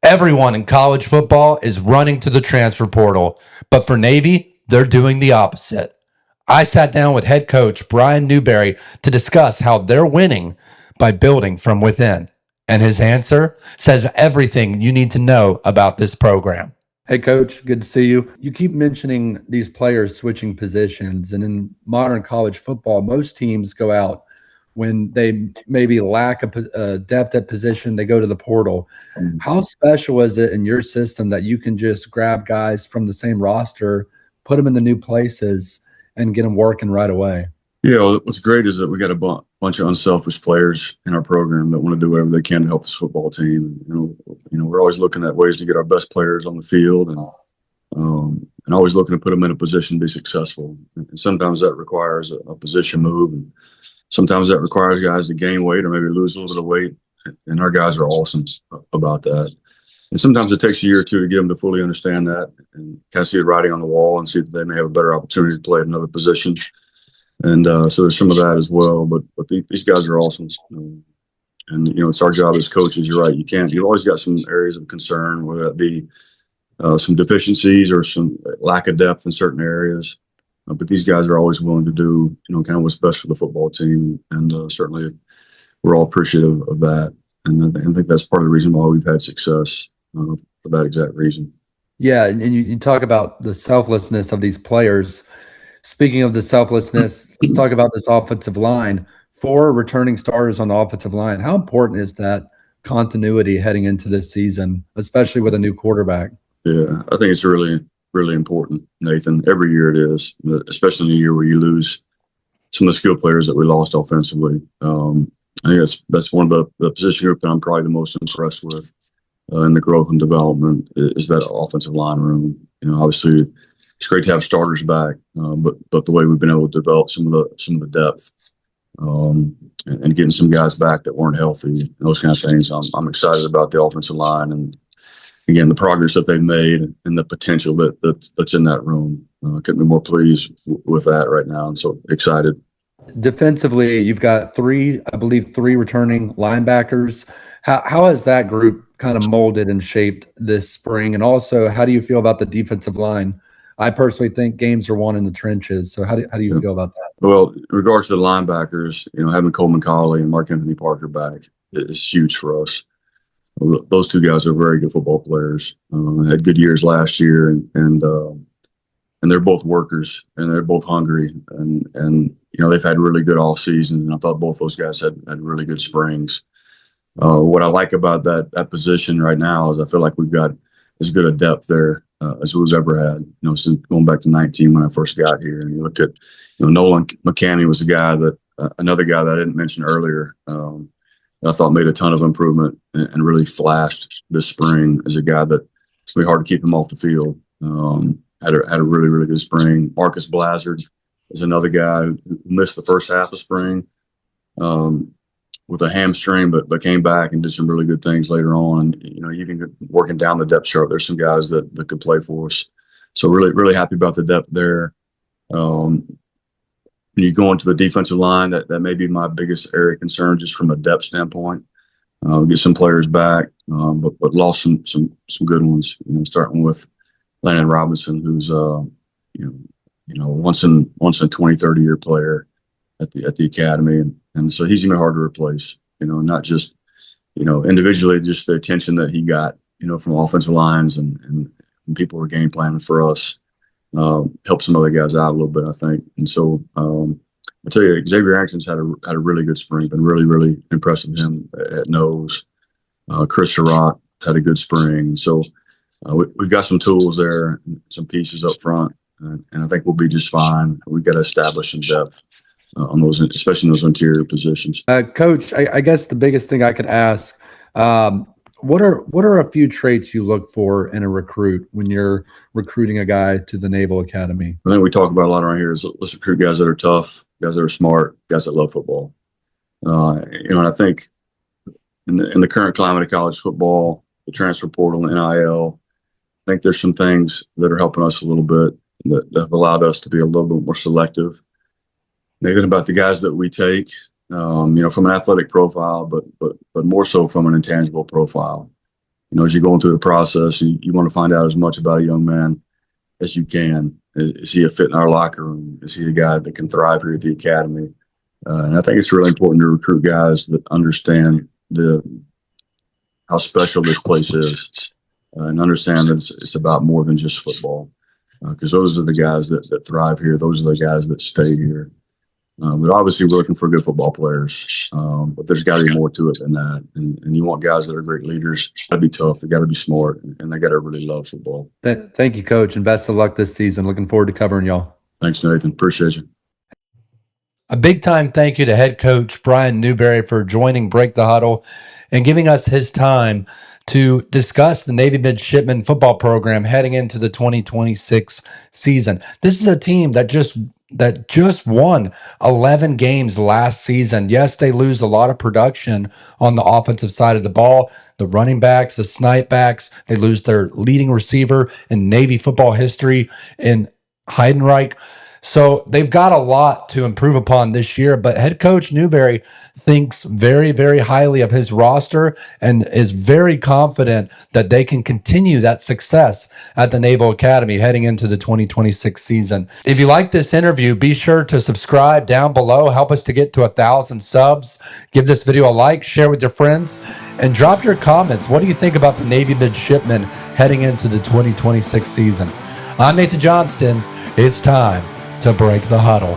Everyone in college football is running to the transfer portal, but for Navy, they're doing the opposite. I sat down with head coach Brian Newberry to discuss how they're winning by building from within. And his answer says everything you need to know about this program. Hey, Coach, good to see you. You keep mentioning these players switching positions, and in modern college football, most teams go out when they maybe lack a depth at position, they go to the portal. How special is it in your system that you can just grab guys from the same roster, put them in the new places, and get them working right away? Yeah, well, what's great is that we got a bunch of unselfish players in our program that want to do whatever they can to help this football team. We're always looking at ways to get our best players on the field, and always looking to put them in a position to be successful. And sometimes that requires a position move, and sometimes that requires guys to gain weight or maybe lose a little bit of weight. And our guys are awesome about that. And sometimes it takes a year or two to get them to fully understand that and kind of see it writing on the wall and see that they may have a better opportunity to play at another position. And so there's some of that as well. But these guys are awesome. And it's our job as coaches. You're right. You've always got some areas of concern, whether that be some deficiencies or some lack of depth in certain areas. But these guys are always willing to do, kind of what's best for the football team. And certainly we're all appreciative of that. And I think that's part of the reason why we've had success for that exact reason. Yeah. And you talk about the selflessness of these players. Speaking of the selflessness, let's talk about this offensive line. 4 returning starters on the offensive line. How important is that continuity heading into this season, especially with a new quarterback? Yeah, I think it's really, really important, Nathan. Every year it is, especially in a year where you lose some of the skill players that we lost offensively. I think that's one of the position group that I'm probably the most impressed with in the growth and development is that offensive line room. Obviously it's great to have starters back, but the way we've been able to develop some of the depth and getting some guys back that weren't healthy, those kind of things. I'm excited about the offensive line and again the progress that they've made and the potential that's in that room. Couldn't be more pleased with that right now, and so excited. Defensively, you've got three returning linebackers. How has that group kind of molded and shaped this spring? And also, how do you feel about the defensive line? I personally think games are won in the trenches. So how do you feel about that? Well, in regards to the linebackers, having Coleman Colley and Mark Anthony Parker back is huge for us. Those two guys are very good football players. Had good years last year, and they're both workers and they're both hungry, and they've had really good off seasons. And I thought both those guys had really good springs. What I like about that position right now is I feel like we've got as good a depth there as we've ever had. Since going back to 19 when I first got here, and you look at Nolan McCanny was a guy that another guy that I didn't mention earlier. I thought made a ton of improvement and really flashed this spring as a guy that it's going to be hard to keep him off the field. Had a really, really good spring. Marcus Blazard is another guy who missed the first half of spring with a hamstring, but came back and did some really good things later on. Even working down the depth chart, there's some guys that could play for us. So really, really happy about the depth there. When you go into the defensive line, that may be my biggest area of concern just from a depth standpoint. Get some players back, but lost some good ones. Starting with Landon Robinson, who's once in 20, 30-year player at the academy, and so he's even hard to replace. Not just individually, just the attention that he got from offensive lines and people were game planning for us. Helped some other guys out a little bit, I think. And so I tell you, Xavier Arrington's had a really good spring. Been really, really impressed with him at nose. Chris Sherrock had a good spring. So we've got some tools there, some pieces up front, and I think we'll be just fine. We've got to establish some depth on those, especially in those interior positions. Coach, I guess the biggest thing I could ask, what are a few traits you look for in a recruit when you're recruiting a guy to the Naval Academy? I think we talk about a lot around here is let's recruit guys that are tough, guys that are smart, guys that love football. And I think in the current climate of college football, the transfer portal and NIL, I think there's some things that are helping us a little bit that have allowed us to be a little bit more selective. Maybe about the guys that we take, from an athletic profile, but more so from an intangible profile. as you're going through the process, you want to find out as much about a young man as you can. Is he a fit in our locker room? Is he a guy that can thrive here at the academy? And I think it's really important to recruit guys that understand how special this place is, and understand that it's about more than just football. Because those are the guys that thrive here. Those are the guys that stay here. But obviously, we're looking for good football players. But there's got to be more to it than that. And you want guys that are great leaders. It's got to be tough. They got to be smart, and they got to really love football. Thank you, Coach, and best of luck this season. Looking forward to covering y'all. Thanks, Nathan. Appreciate you. A big time thank you to Head Coach Brian Newberry for joining Break the Huddle and giving us his time to discuss the Navy Midshipmen football program heading into the 2026 season. This is a team that just won 11 games last season. Yes, they lose a lot of production on the offensive side of the ball. The running backs, the snipe backs, they lose their leading receiver in Navy football history in Heidenreich. So they've got a lot to improve upon this year, but Head Coach Newberry thinks very, very highly of his roster and is very confident that they can continue that success at the Naval Academy heading into the 2026 season. If you like this interview, be sure to subscribe down below. Help us to get to 1,000 subs. Give this video a like, share with your friends, and drop your comments. What do you think about the Navy Midshipmen heading into the 2026 season? I'm Nathan Johnston. It's time to break the huddle.